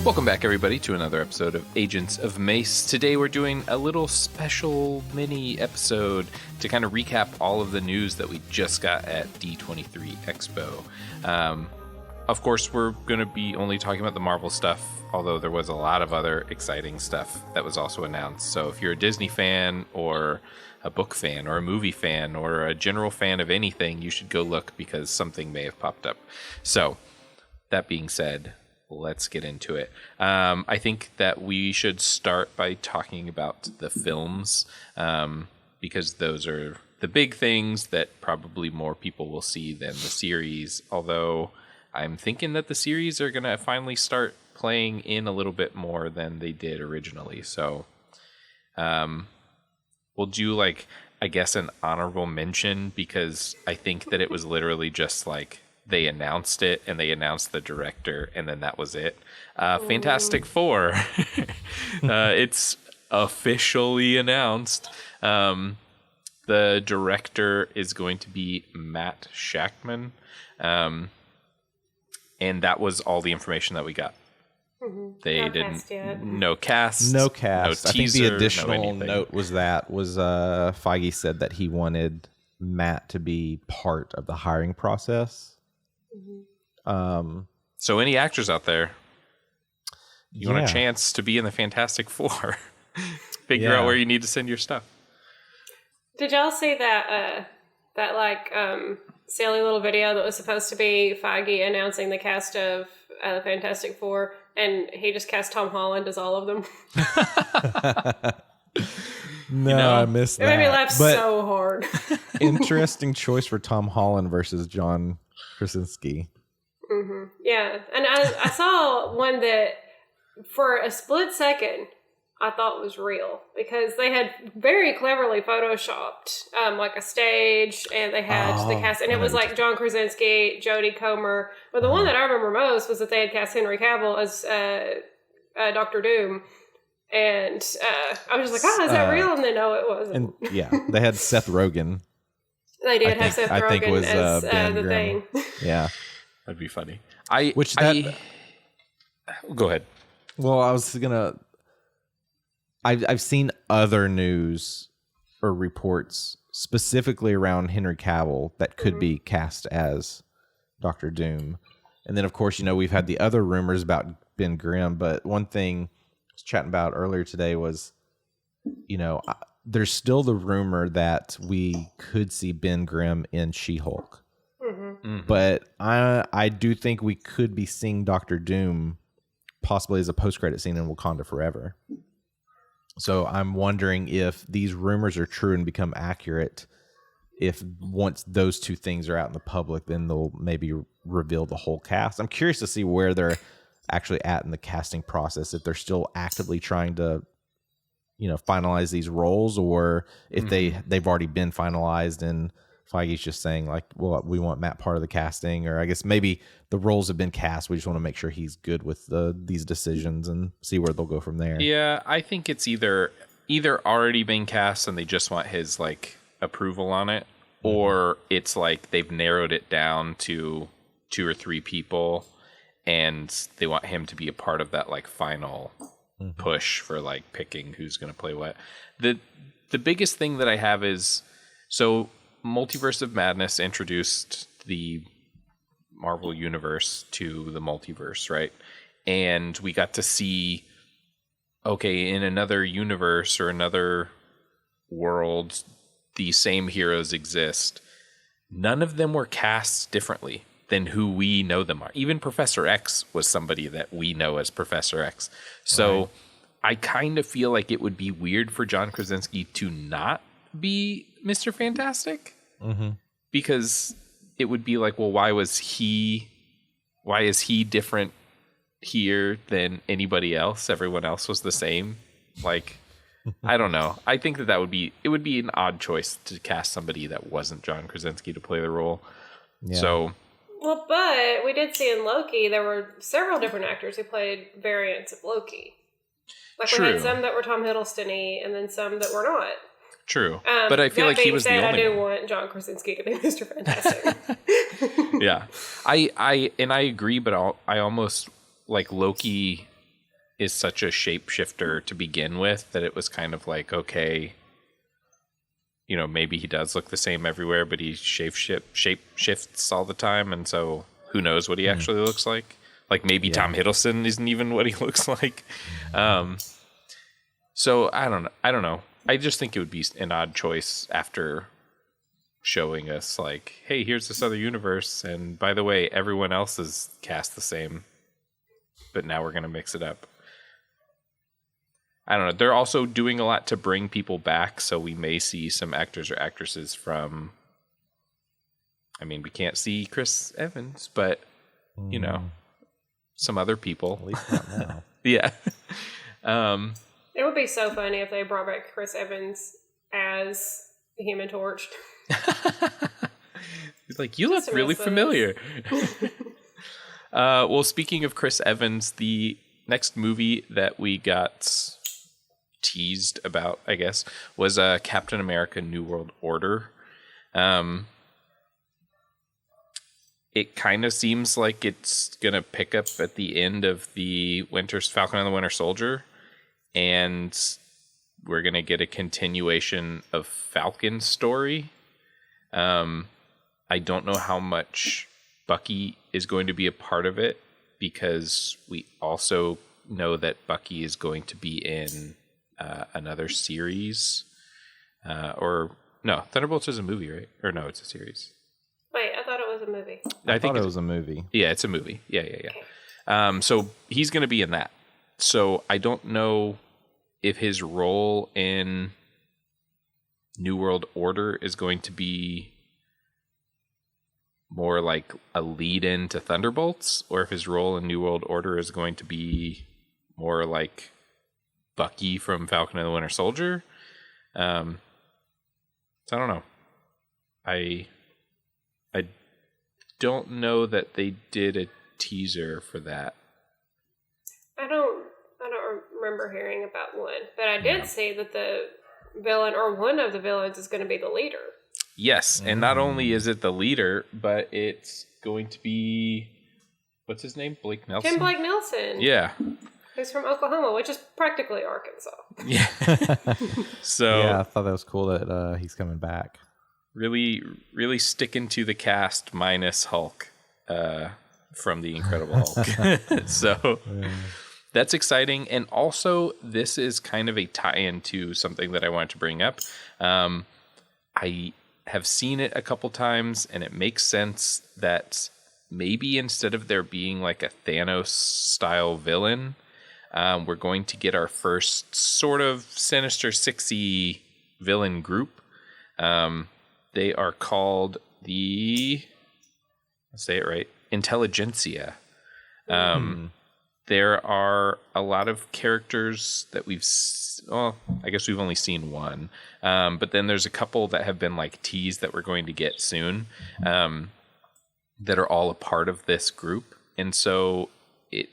Welcome back, everybody, to another episode of Agents of MACE. Today we're doing a little special mini episode to kind of recap all of the news that we just got at D23 Expo. Of course, we're going to be only talking about the Marvel stuff, although there was a lot of other exciting stuff that was also announced. So if you're a Disney fan or a book fan or a movie fan or a general fan of anything, you should go look because something may have popped up. So that being said, let's get into it. I think that we should start by talking about the films because those are the big things that probably more people will see than the series, although I'm thinking that the series are going to finally start playing in a little bit more than they did originally. So we'll do, like, I guess, an honorable mention because I think that it was literally just like they announced it and they announced the director and then that was it. Fantastic Four. It's officially announced. The director is going to be Matt Shakman. And that was all the information that we got. They didn't. No cast. No cast. No teaser, I think the additional no note was Feige said that he wanted Matt to be part of the hiring process. So any actors out there, you want a chance to be in the Fantastic Four, figure out where you need to send your stuff. Did y'all see that silly little video that was supposed to be Feige announcing the cast of the Fantastic Four, and he just cast Tom Holland as all of them? No, I missed that. It made me laugh so hard. Interesting choice for Tom Holland versus John Krasinski. Mm-hmm. Yeah, and I saw one that for a split second I thought was real because they had very cleverly photoshopped like a stage, and they had the cast, and it was like John Krasinski, Jodie Comer. But the one that I remember most was that they had cast Henry Cavill as Dr. Doom. And I was just like, is that real? And then no, it wasn't. And they had Seth Rogen. They did have Seth Rogen as the thing. Yeah. That'd be funny. Go ahead. Well, I was gonna. I've seen other news or reports specifically around Henry Cavill that could be cast as Dr. Doom, and then of course we've had the other rumors about Ben Grimm. But one thing I was chatting about earlier today was, there's still the rumor that we could see Ben Grimm in She-Hulk. But I do think we could be seeing Dr. Doom possibly as a post-credit scene in Wakanda Forever. So I'm wondering if these rumors are true and become accurate, if once those two things are out in the public, then they'll maybe reveal the whole cast. I'm curious to see where they're actually at in the casting process, if they're still actively trying to finalize these roles, or if they've already been finalized and Feige's just saying like, well, we want Matt part of the casting, or I guess maybe the roles have been cast. We just want to make sure he's good with these decisions and see where they'll go from there. Yeah, I think it's either already been cast and they just want his like approval on it, or it's like they've narrowed it down to 2 or 3 people and they want him to be a part of that like final push for like picking who's going to play what. The biggest thing that I have is, so Multiverse of Madness introduced the Marvel universe to the multiverse, right? And we got to see, okay, in another universe or another world, the same heroes exist. None of them were cast differently than who we know them are. Even Professor X was somebody that we know as Professor X. So I kind of feel like it would be weird for John Krasinski to not be Mr. Fantastic, because it would be like, well, why is he different here than anybody else? Everyone else was the same. Like, I don't know. I think it would be an odd choice to cast somebody that wasn't John Krasinski to play the role. Yeah. So, well, but we did see in Loki there were several different actors who played variants of Loki. Like we had some that were Tom Hiddleston-y, and then some that were not. True, but I feel like he was the only one. I do want John Krasinski to be Mr. Fantastic. Yeah, I agree, but I almost like Loki is such a shapeshifter to begin with that it was kind of like, okay, you know, maybe he does look the same everywhere, but he shape shifts all the time, and so who knows what he actually looks like. Like maybe Tom Hiddleston isn't even what he looks like. So I don't know. I just think it would be an odd choice after showing us like, hey, here's this other universe, and by the way, everyone else is cast the same, but now we're going to mix it up. I don't know. They're also doing a lot to bring people back, so we may see some actors or actresses from... I mean, we can't see Chris Evans, but, you know, some other people. At least not now. Yeah. It would be so funny if they brought back Chris Evans as the Human Torch. He's like, you look really familiar. Well, speaking of Chris Evans, the next movie that we got teased about, I guess, was Captain America New World Order. It kind of seems like it's going to pick up at the end of the Falcon and the Winter Soldier, and we're going to get a continuation of Falcon's story. I don't know how much Bucky is going to be a part of it, because we also know that Bucky is going to be in another series. Or no, Thunderbolts is a movie, right? Or no, it's a series. Wait, I thought it was a movie. I think it was a movie. Yeah, it's a movie. Yeah. Okay. So he's going to be in that. So I don't know if his role in New World Order is going to be more like a lead-in to Thunderbolts, or if his role in New World Order is going to be more like Bucky from Falcon and the Winter Soldier. So I don't know. I don't know that they did a teaser for that. I don't remember hearing about one, but I did see that the villain, or one of the villains, is going to be the leader. Yes, and not only is it the leader, but it's going to be, what's his name? Blake Nelson? Tim Blake Nelson. Yeah. Who's from Oklahoma, which is practically Arkansas. Yeah. So yeah, I thought that was cool that he's coming back. Really, really sticking to the cast minus Hulk from the Incredible Hulk. So that's exciting. And also, this is kind of a tie-in to something that I wanted to bring up. I have seen it a couple times, and it makes sense that maybe instead of there being like a Thanos-style villain, we're going to get our first sort of Sinister Six-y villain group. They are called the, let's say it right, Intelligentsia. There are a lot of characters that I guess we've only seen one. But then there's a couple that have been like teased that we're going to get soon, that are all a part of this group. And so it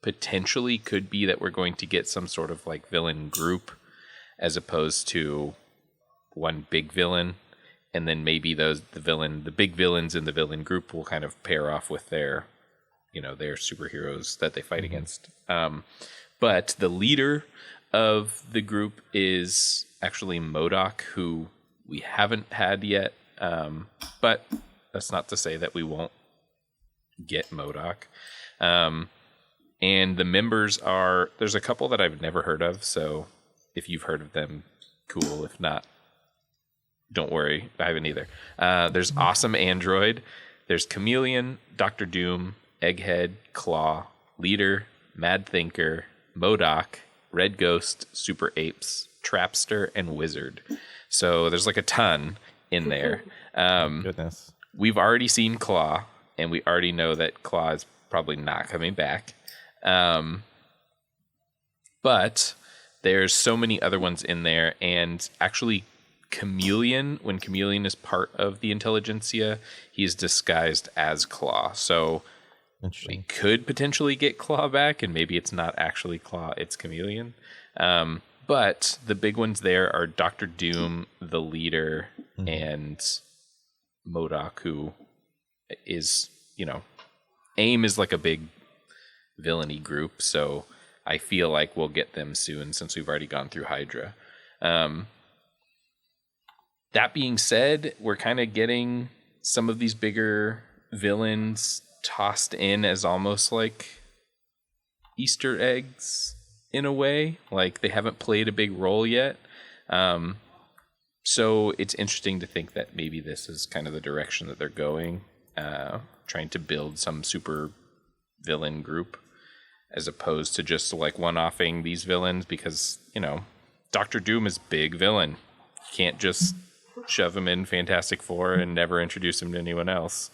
potentially could be that we're going to get some sort of like villain group as opposed to one big villain. And then maybe the big villains in the villain group will kind of pair off with their superheroes that they fight against. But the leader of the group is actually MODOK, who we haven't had yet. But that's not to say that we won't get MODOK. And the members there's a couple that I've never heard of. So if you've heard of them, cool. If not, don't worry, I haven't either. There's Awesome Android. There's Chameleon, Dr. Doom, Egghead, Claw, Leader, Mad Thinker, MODOK, Red Ghost, Super Apes, Trapster, and Wizard. So there's like a ton in there. Goodness. We've already seen Claw, and we already know that Claw is probably not coming back. But there's so many other ones in there, and actually Chameleon, when Chameleon is part of the Intelligentsia, he's disguised as Claw. So we could potentially get Claw back, and maybe it's not actually Claw, it's Chameleon. But the big ones there are Dr. Doom, the leader, and MODOK, who is, AIM is like a big villainy group, so I feel like we'll get them soon since we've already gone through Hydra. That being said, we're kind of getting some of these bigger villains tossed in as almost like Easter eggs in a way. Like they haven't played a big role yet. So it's interesting to think that maybe this is kind of the direction that they're going, trying to build some super villain group as opposed to just like one-offing these villains because, you know, Doctor Doom is big villain. You can't just shove him in Fantastic Four and never introduce him to anyone else.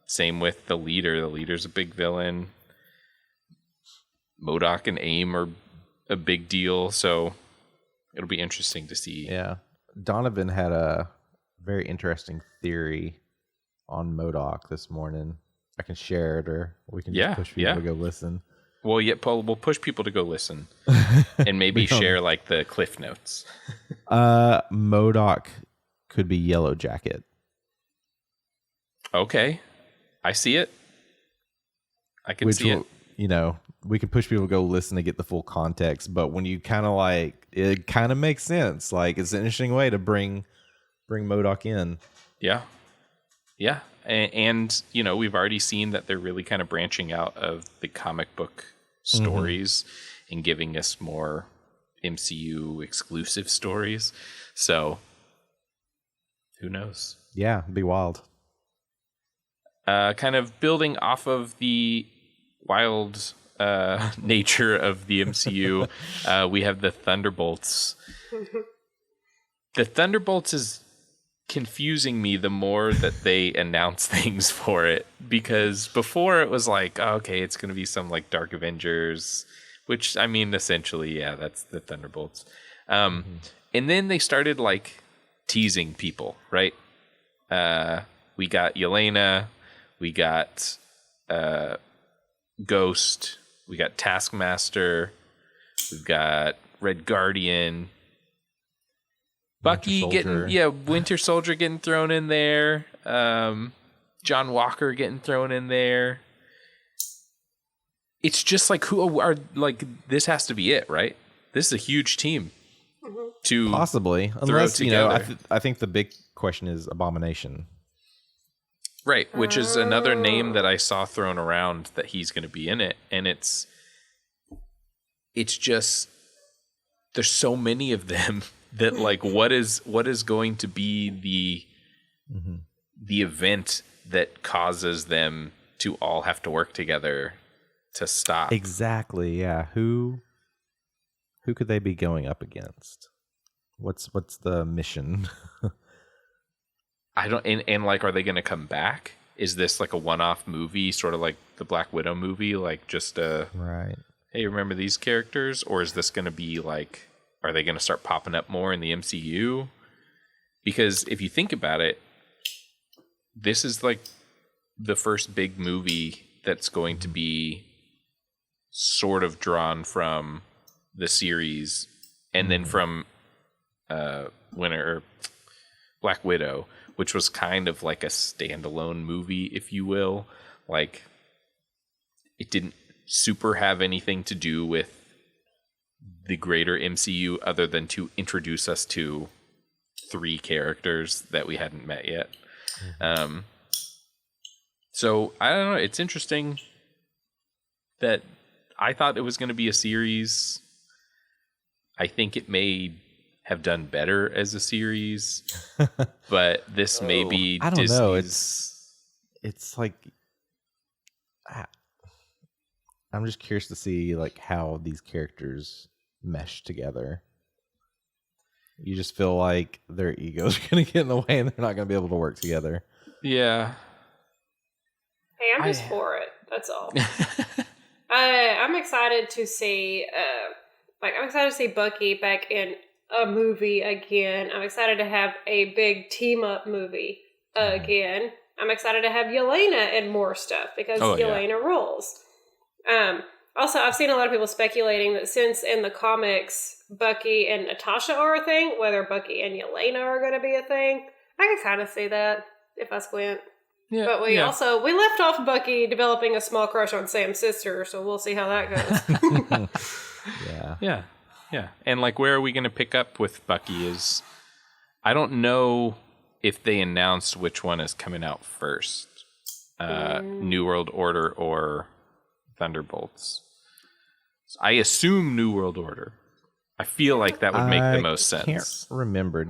Same with the leader. The leader's a big villain. MODOK and AIM are a big deal, so it'll be interesting to see. Yeah. Donovan had a very interesting theory on MODOK this morning. I can share it, or we can just push people to go listen. Well, yeah, Paul, we'll push people to go listen and maybe share like the cliff notes. MODOK could be Yellow Jacket. Okay. I see it. I can see it. You know, we can push people to go listen to get the full context, but when you kind of like, it kind of makes sense. Like, it's an interesting way to bring MODOK in. Yeah. Yeah. And, you know, we've already seen that they're really kind of branching out of the comic book stories and giving us more MCU exclusive stories. So, who knows? Yeah, it'd be wild. Kind of building off of the wild nature of the MCU, we have the Thunderbolts. The Thunderbolts is confusing me the more that they announce things for it, because before it was like, oh, okay, it's going to be some like Dark Avengers, which I mean, essentially, yeah, that's the Thunderbolts. And then they started like teasing people, right? We got Yelena, we got Ghost, we got Taskmaster, we've got Red Guardian, Bucky Winter Soldier getting thrown in there, John Walker getting thrown in there. It's just like, who are like, this has to be it, right? This is a huge team to possibly, unless you know. I think the big question is Abomination. Right, which is another name that I saw thrown around that he's going to be in it, and it's just there's so many of them that like what is going to be the event that causes them to all have to work together to stop? Exactly. Yeah. Who could they be going up against? What's the mission? I don't, and like, are they going to come back? Is this like a one-off movie, sort of like the Black Widow movie, like just right? Hey, remember these characters? Or is this going to be like, are they going to start popping up more in the MCU? Because if you think about it, this is like the first big movie that's going to be sort of drawn from the series, and then from Black Widow, which was kind of like a standalone movie, if you will. Like, it didn't super have anything to do with the greater MCU other than to introduce us to 3 characters that we hadn't met yet. So, I don't know. It's interesting that I thought it was going to be a series. I think it may have done better as a series, but this may be I don't Disney's... know. It's like, I'm just curious to see like how these characters mesh together. You just feel like their egos are going to get in the way and they're not going to be able to work together. Yeah. Hey, I'm just for it. That's all. I'm excited to see, I'm excited to see Bucky back in a movie again. I'm excited to have a big team up movie again. I'm excited to have Yelena in more stuff because Yelena rules. Also, I've seen a lot of people speculating that since in the comics Bucky and Natasha are a thing, whether Bucky and Yelena are going to be a thing. I can kind of see that if I squint. Yeah, But we left off Bucky developing a small crush on Sam's sister, so we'll see how that goes. Yeah. And like, where are we going to pick up with Bucky is, I don't know if they announced which one is coming out first, New World Order or Thunderbolts. I assume New World Order. I feel like that would make the most sense. I can't remember.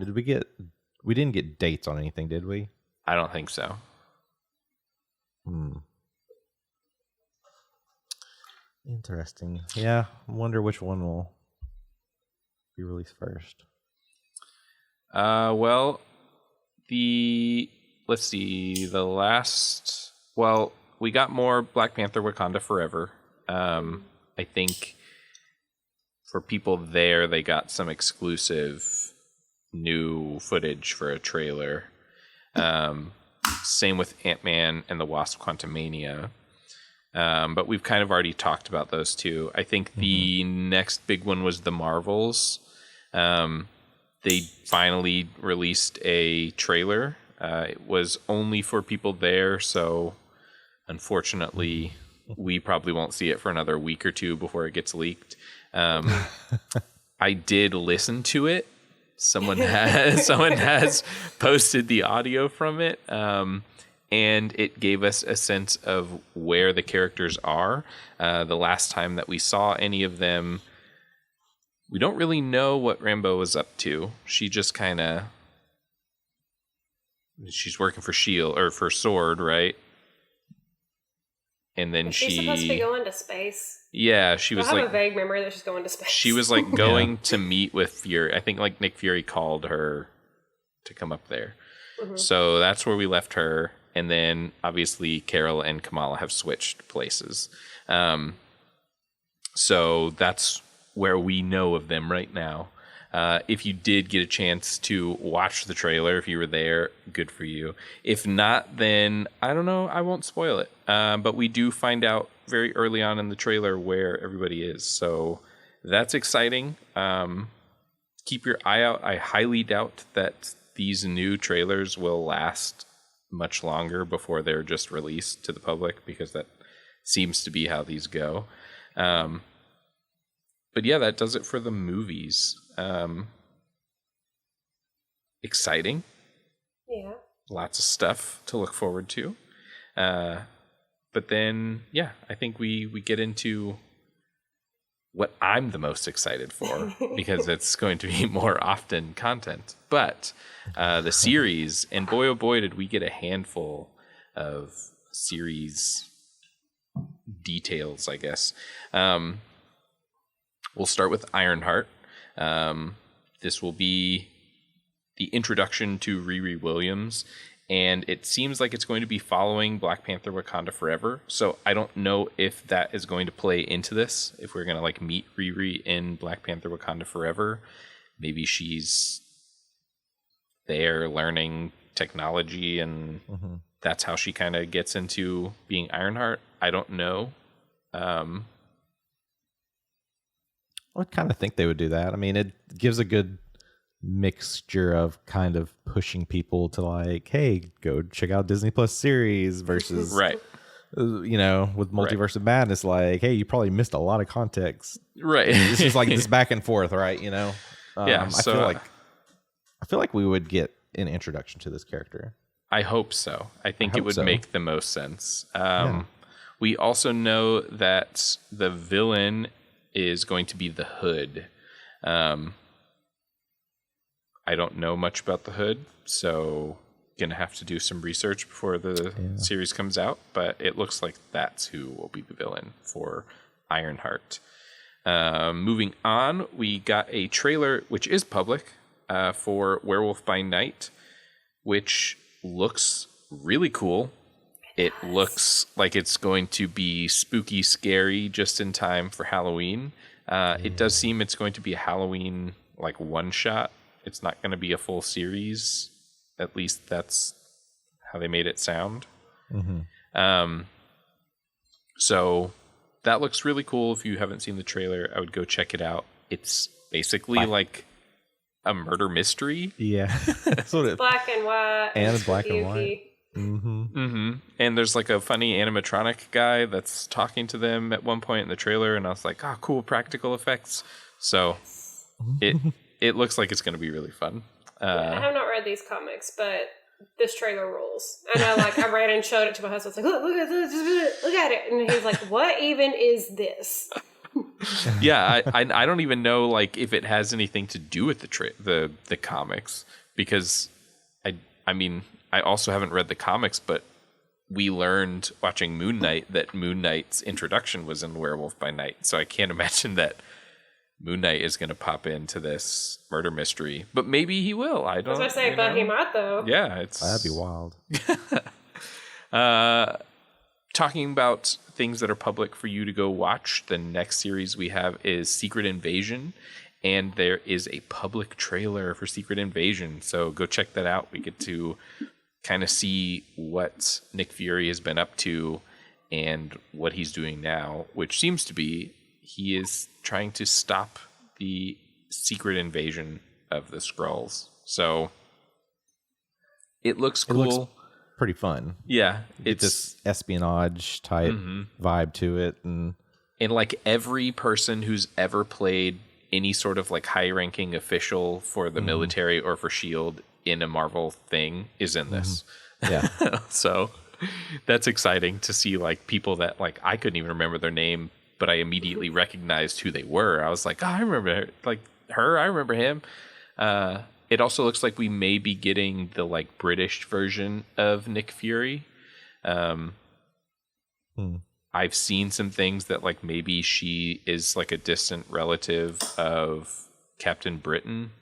We didn't get dates on anything, did we? I don't think so. Interesting. Yeah, I wonder which one will be released first. Well, let's see, we got more Black Panther Wakanda Forever. I think for people there, they got some exclusive new footage for a trailer. Same with Ant-Man and the Wasp: Quantumania. But we've kind of already talked about those two. I think the next big one was the Marvels. They finally released a trailer. It was only for people there, so unfortunately, we probably won't see it for another week or two before it gets leaked. I did listen to it. Someone has posted the audio from it, and it gave us a sense of where the characters are. The last time that we saw any of them, we don't really know what Rambeau was up to. She just she's working for S.H.I.E.L.D. or for S.W.O.R.D., right? And then she's supposed to be going to space. Yeah, she was I have a vague memory that she's going to space. She was like going to meet with Fury. I think like Nick Fury called her to come up there. So that's where we left her. And then obviously Carol and Kamala have switched places. So that's where we know of them right now. If you did get a chance to watch the trailer, if you were there, good for you. If not, then I don't know. I won't spoil it. But we do find out very early on in the trailer where everybody is. So that's exciting. Keep your eye out. I highly doubt that these new trailers will last much longer before they're just released to the public, because that seems to be how these go. But yeah, that does it for the movies. Exciting. Yeah. Lots of stuff to look forward to. But then, yeah, I think we get into what I'm the most excited for, because it's going to be more often content. But the series, and boy, oh boy, did we get a handful of series details, I guess. We'll start with Ironheart. This will be the introduction to Riri Williams, and it seems like it's going to be following Black Panther Wakanda Forever. So I don't know if that is going to play into this, if we're going to like meet Riri in Black Panther Wakanda Forever. Maybe she's there learning technology, and that's how she kind of gets into being Ironheart. I don't know. I would kind of think they would do that. I mean, it gives a good mixture of kind of pushing people to like, hey, go check out Disney Plus series versus, right. You know, with Multiverse of Madness, like, hey, you probably missed a lot of context. Right. This is like this back and forth, right? You know? Yeah. I feel like we would get an introduction to this character. I hope so. I think it would make the most sense. We also know that the villain is going to be the Hood. I don't know much about the Hood, so gonna have to do some research before the series comes out, but it looks like that's who will be the villain for Ironheart. Moving on, we got a trailer, which is public, for Werewolf by Night, which looks really cool. It looks like it's going to be spooky, scary, just in time for Halloween. It does seem it's going to be a Halloween like one shot. It's not going to be a full series. At least that's how they made it sound. So that looks really cool. If you haven't seen the trailer, I would go check it out. It's basically like a murder mystery. Yeah. That's what black and white. And black and white. And there's like a funny animatronic guy that's talking to them at one point in the trailer, and I was like, oh, cool practical effects. So it looks like it's going to be really fun. I have not read these comics, but this trailer rules. And I ran and showed it to my husband. I was like, look at this, look at it. And he's like, what even is this? Yeah, I don't even know like if it has anything to do with the comics, because I mean, I also haven't read the comics, but we learned watching Moon Knight that Moon Knight's introduction was in Werewolf by Night. So I can't imagine that Moon Knight is going to pop into this murder mystery, but maybe he will. I don't. I was going to say, but he might though. Yeah, that'd be wild. Talking about things that are public for you to go watch, the next series we have is Secret Invasion, and there is a public trailer for Secret Invasion, so go check that out. We get to kind of see what Nick Fury has been up to and what he's doing now, which seems to be he is trying to stop the secret invasion of the Skrulls. So it looks cool. It looks pretty fun. Yeah. It's this espionage type vibe to it. And like every person who's ever played any sort of like high ranking official for the military or for S.H.I.E.L.D. in a Marvel thing is in this. Yeah. So that's exciting to see like people that like I couldn't even remember their name, but I immediately recognized who they were. I was like, oh, I remember like her. I remember him. It also looks like we may be getting the like British version of Nick Fury. I've seen some things that like maybe she is like a distant relative of Captain Britain,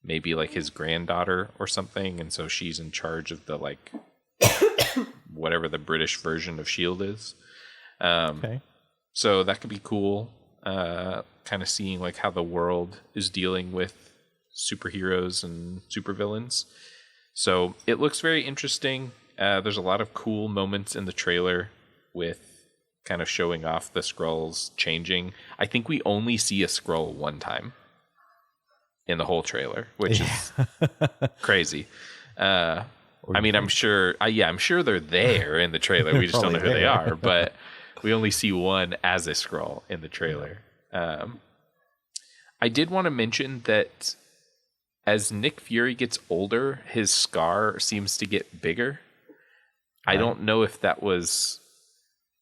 maybe like his granddaughter or something. And so she's in charge of the like whatever the British version of S.H.I.E.L.D. is. Okay. So that could be cool. Kind of seeing like how the world is dealing with superheroes and supervillains. So it looks very interesting. There's a lot of cool moments in the trailer with kind of showing off the Skrulls changing. I think we only see a Skrull one time in the whole trailer, which is crazy. I mean, I'm sure they're there in the trailer. We just don't know who they are, but we only see one as a Skrull in the trailer. I did want to mention that as Nick Fury gets older, his scar seems to get bigger. Right. I don't know if that was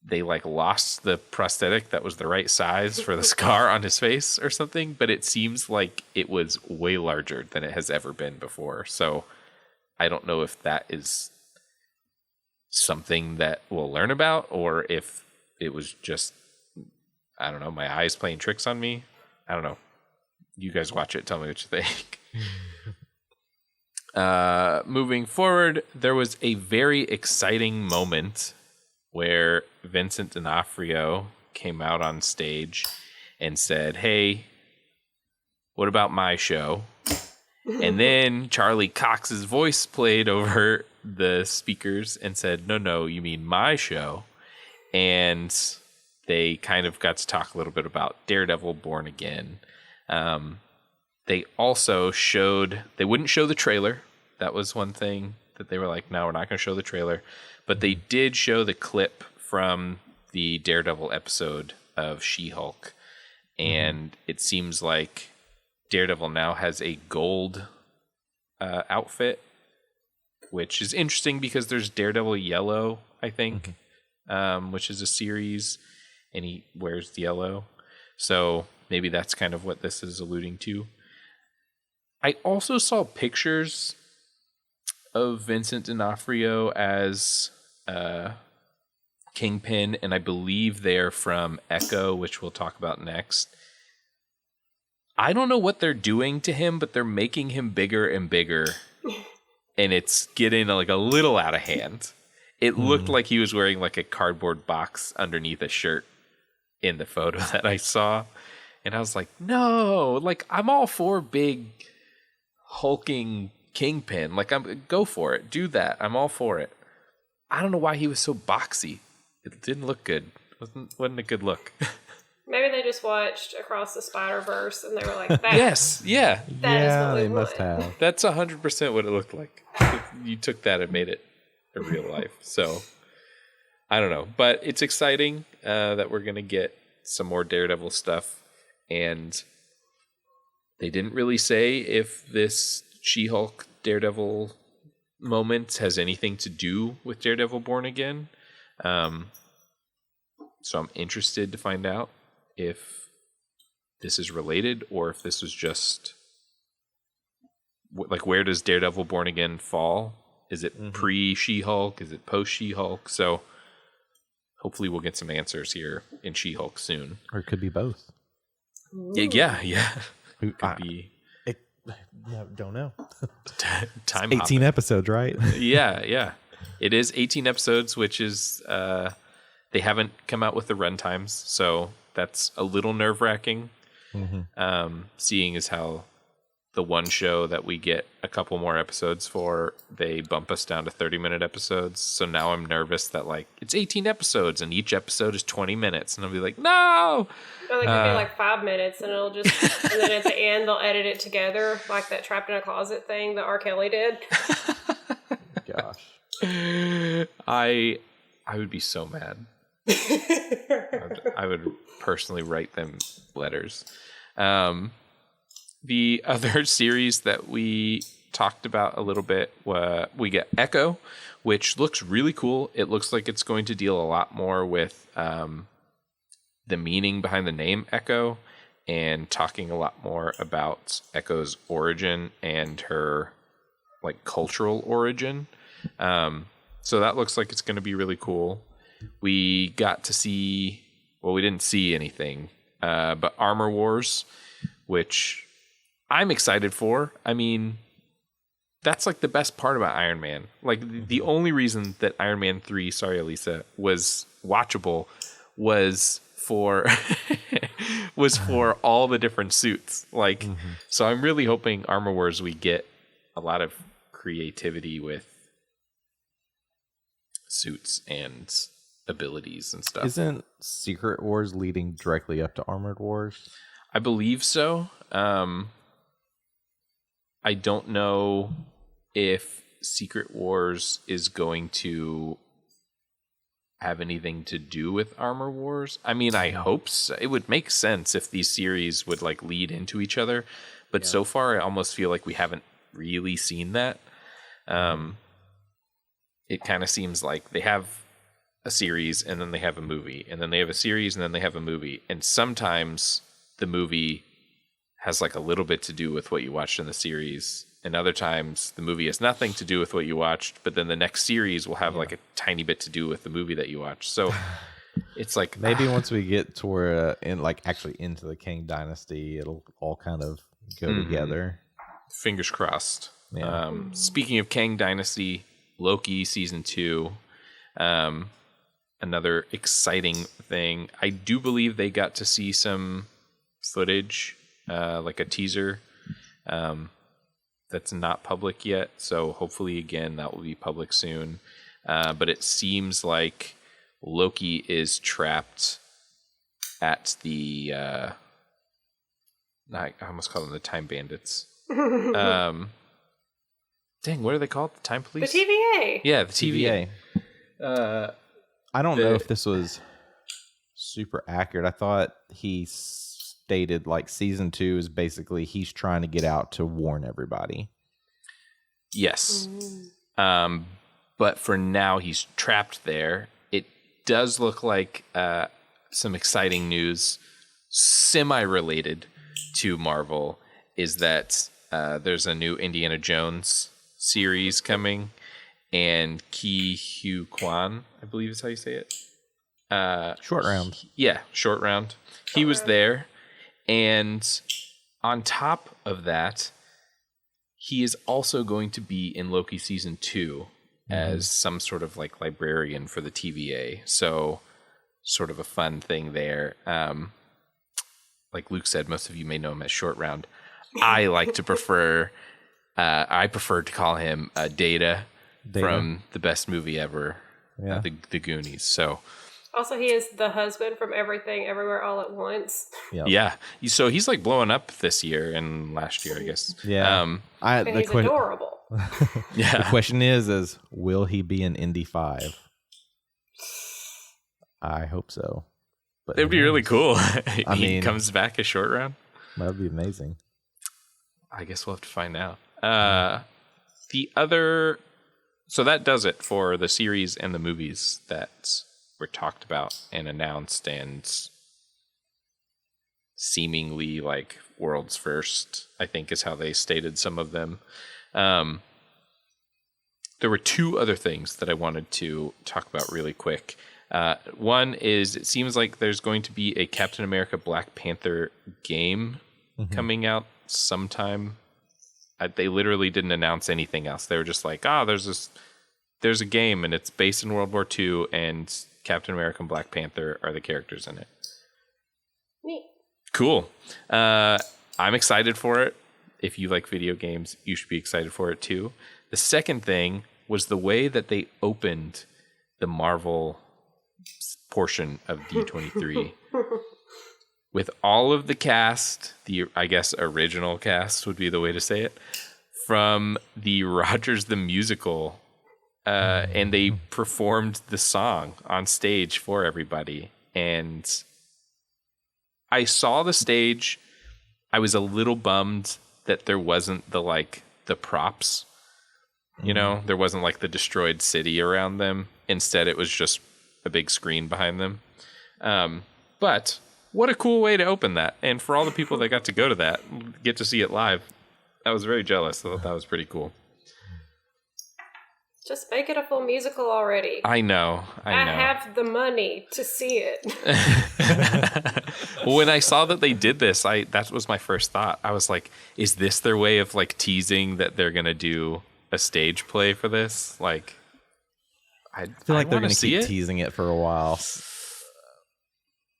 they like lost the prosthetic that was the right size for the scar on his face or something, but it seems like it was way larger than it has ever been before. So I don't know if that is something that we'll learn about or if it was just, I don't know, my eyes playing tricks on me. I don't know. You guys watch it. Tell me what you think. Moving forward, there was a very exciting moment where Vincent D'onofrio came out on stage and said, hey, what about my show? And then Charlie Cox's voice played over the speakers and said, no, you mean my show. And they kind of got to talk a little bit about Daredevil Born Again. They also they wouldn't show the trailer. That was one thing that they were like, no, we're not going to show the trailer. But they did show the clip from the Daredevil episode of She-Hulk. And it seems like Daredevil now has a gold outfit, which is interesting because there's Daredevil Yellow, I think, which is a series, and he wears the yellow. So maybe that's kind of what this is alluding to. I also saw pictures of Vincent D'onofrio as Kingpin, and I believe they're from Echo, which we'll talk about next. I don't know what they're doing to him, but they're making him bigger and bigger, and it's getting like a little out of hand. It looked like he was wearing like a cardboard box underneath a shirt in the photo that I saw, and I was like, no, like I'm all for big hulking Kingpin. Like go for it, do that. I'm all for it. I don't know why he was so boxy. It didn't look good. Wasn't a good look. Maybe they just watched Across the Spider-Verse and they were like, that. Yes, yeah. That is what we they want. must have. That's 100% what it looked like. You took that and made it in real life. So I don't know, but it's exciting that we're gonna get some more Daredevil stuff, and they didn't really say if this She-Hulk Daredevil moment has anything to do with Daredevil Born Again. So I'm interested to find out if this is related or if this was just like, where does Daredevil Born Again fall? Is it pre-She-Hulk? Is it post-She-Hulk? So hopefully we'll get some answers here in She-Hulk soon. Or it could be both. Yeah. Could be. Don't know. Time 18 hopping. episodes, right? Yeah. It is 18 episodes, which is they haven't come out with the runtimes, so that's a little nerve-wracking. Seeing as how the one show that we get a couple more episodes for, they bump us down to 30-minute episodes. So now I'm nervous that like it's 18 episodes and each episode is 20 minutes, and I'll be like, no. Or they could be like 5 minutes, and it'll just, and then at the end they'll edit it together, like that Trapped in a Closet thing that R. Kelly did. Gosh, I would be so mad. I would personally write them letters. The other series that we talked about a little bit, we get Echo, which looks really cool. It looks like it's going to deal a lot more with the meaning behind the name Echo, and talking a lot more about Echo's origin and her like cultural origin. So that looks like it's going to be really cool. We got to see, well, we didn't see anything, but Armor Wars, which I'm excited for. I mean, that's like the best part about Iron Man. Like the only reason that Iron Man 3, sorry Elisa, was watchable was for was for all the different suits. Like so I'm really hoping Armor Wars we get a lot of creativity with suits and abilities and stuff. Isn't Secret Wars leading directly up to Armored Wars? I believe so. I don't know if Secret Wars is going to have anything to do with Armor Wars. I mean, I hope so. It would make sense if these series would like lead into each other, but so far I almost feel like we haven't really seen that. It kind of seems like they have a series and then they have a movie, and then they have a series and then they have a movie, and sometimes the movie has like a little bit to do with what you watched in the series, and other times the movie has nothing to do with what you watched, but then the next series will have like a tiny bit to do with the movie that you watched. So it's like maybe once we get to where actually into the King Dynasty, it'll all kind of go together. Fingers crossed. Yeah. Speaking of Kang Dynasty, Loki season 2, another exciting thing. I do believe they got to see some footage, like a teaser, that's not public yet. So hopefully, again, that will be public soon. But it seems like Loki is trapped at the. I almost call them the Time Bandits. Dang, what are they called? The Time Police? The TVA. Yeah, the TVA. I don't know if this was super accurate. I thought he stated like season 2 is basically he's trying to get out to warn everybody. Yes. But for now, he's trapped there. It does look like some exciting news, semi-related to Marvel, is that there's a new Indiana Jones series coming, and Ki Hu Kwan, I believe is how you say it. Short Round. Yeah, Short Round. He was there, and on top of that, he is also going to be in Loki season 2 as some sort of like librarian for the TVA. So sort of a fun thing there. Like Luke said, most of you may know him as Short Round. I like to prefer to call him Data from the best movie ever, the Goonies. So Also, he is the husband from Everything Everywhere All at Once. Yep. Yeah. So he's like blowing up this year and last year, I guess. Yeah. And he's adorable. The question is will he be in Indy 5? I hope so. But it'd be really cool. I he mean, comes back a short round. That would be amazing. I guess we'll have to find out. So that does it for the series and the movies that were talked about and announced and seemingly like world's first, I think is how they stated some of them. There were two other things that I wanted to talk about really quick. One is it seems like there's going to be a Captain America Black Panther game coming out sometime. They literally didn't announce anything else. They were just like, there's a game and it's based in World War II and Captain America and Black Panther are the characters in it. Neat. Cool. I'm excited for it. If you like video games, you should be excited for it too. The second thing was the way that they opened the Marvel portion of D23 with all of the cast, I guess original cast would be the way to say it, from the Rogers the Musical, and they performed the song on stage for everybody. And I saw the stage. I was a little bummed that there wasn't the props. You know, there wasn't like the destroyed city around them. Instead, it was just a big screen behind them. But what a cool way to open that. And for all the people that got to go to that, get to see it live, I was very jealous. I thought that was pretty cool. Just make it a full musical already. I know. I have the money to see it. Well, when I saw that they did this, that was my first thought. I was like, is this their way of like teasing that they're going to do a stage play for this? Like, I feel like they're going to keep teasing it for a while.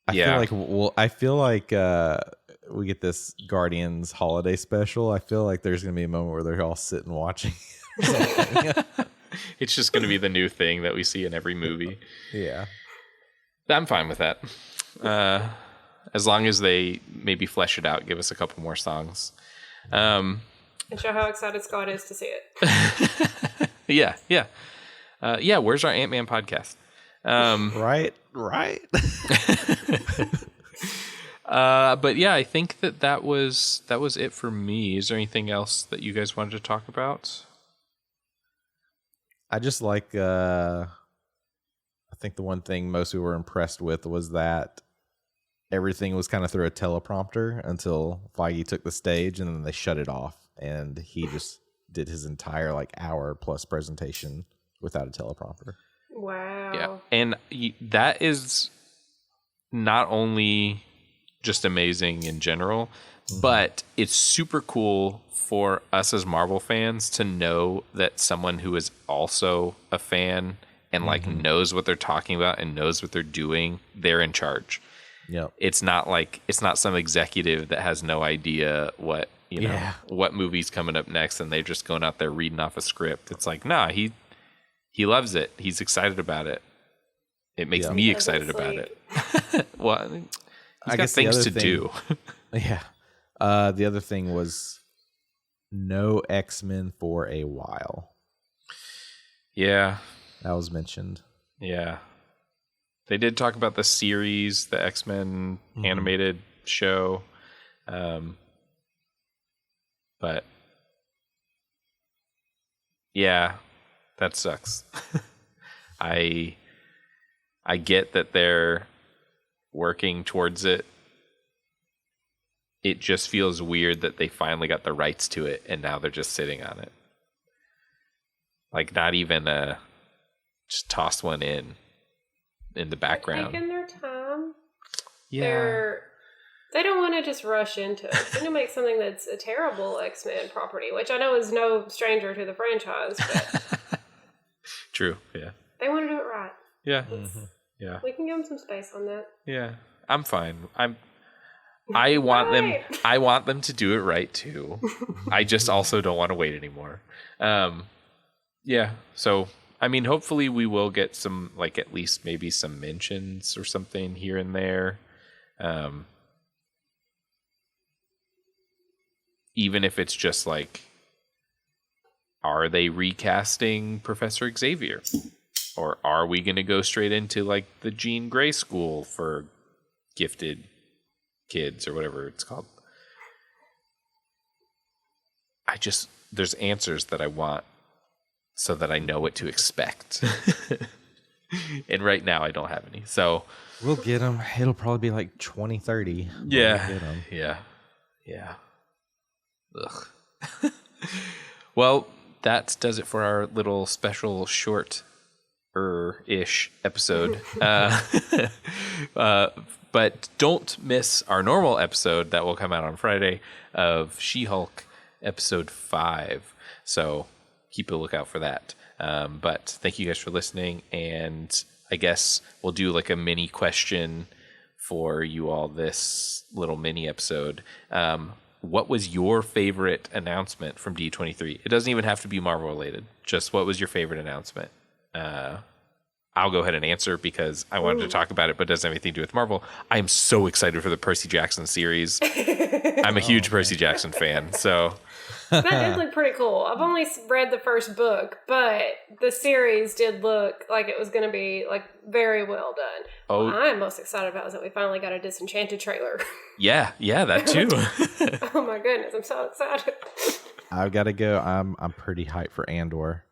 I feel like we get this Guardians holiday special. I feel like there's going to be a moment where they're all sitting watching. It's just going to be the new thing that we see in every movie. Yeah. I'm fine with that. As long as they maybe flesh it out, give us a couple more songs. And show how excited Scott is to see it. Yeah. Where's our Ant-Man podcast? Right. But yeah, I think that was it for me. Is there anything else that you guys wanted to talk about? I just like, I think the one thing most people were impressed with was that everything was kind of through a teleprompter until Feige took the stage and then they shut it off. And he just did his entire hour plus presentation without a teleprompter. Wow. Yeah. And that is not only just amazing in general, but it's super cool for us as Marvel fans to know that someone who is also a fan and knows what they're talking about and knows what they're doing, they're in charge. Yep. It's not some executive that has no idea what movie's coming up next and they're just going out there reading off a script. It's like, nah, he loves it. He's excited about it. It makes me excited about it. Well, I guess things to do. Yeah. The other thing was no X-Men for a while. Yeah. That was mentioned. Yeah. They did talk about the series, the X-Men animated show. But yeah, that sucks. I get that they're working towards it. It just feels weird that they finally got the rights to it and now they're just sitting on it. Like not even just toss one in the background. They're taking their time. Yeah. They don't want to just rush into it. They're going to make something that's a terrible X-Men property, which I know is no stranger to the franchise, but true. Yeah. They want to do it right. Yeah. Yeah. We can give them some space on that. Yeah. I'm fine. I want them to do it right too. I just also don't want to wait anymore. Yeah. So I mean, hopefully we will get some, like, at least maybe some mentions or something here and there. Even if it's just like, are they recasting Professor Xavier? Or are we going to go straight into like the Jean Grey school for gifted kids or whatever it's called? There's answers that I want so that I know what to expect. And right now I don't have any. So we'll get them. It'll probably be like 2030. Yeah. We'll get 'em. Yeah. Ugh. Well, that does it for our little special short-ish episode. But don't miss our normal episode that will come out on Friday of She-Hulk episode 5. So keep a lookout for that. But thank you guys for listening. And I guess we'll do like a mini question for you all this little mini episode. What was your favorite announcement from D23? It doesn't even have to be Marvel related. Just what was your favorite announcement? I'll go ahead and answer because I wanted to talk about it, but it doesn't have anything to do with Marvel. I am so excited for the Percy Jackson series. I'm a huge Percy Jackson fan, so... That did look pretty cool. I've only read the first book, but the series did look like it was going to be like very well done. Oh, what I'm most excited about is that we finally got a Disenchanted trailer. Yeah, that too. Oh my goodness, I'm so excited. I've got to go. I'm pretty hyped for Andor.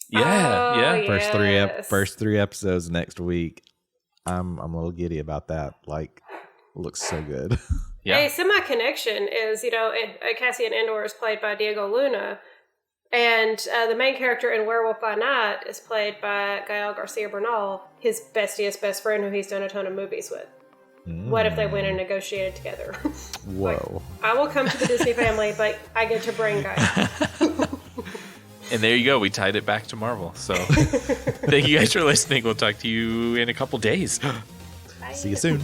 Yeah. First three episodes next week. I'm a little giddy about that. Like, it looks so good. Yeah. A semi-connection is, Cassian Andor is played by Diego Luna, and the main character in Werewolf by Night is played by Gael Garcia Bernal, his bestiest best friend who he's done a ton of movies with. What if they went and negotiated together? Whoa. I will come to the Disney family, but I get to bring Gael. And there you go. We tied it back to Marvel. So thank you guys for listening. We'll talk to you in a couple days. See you soon.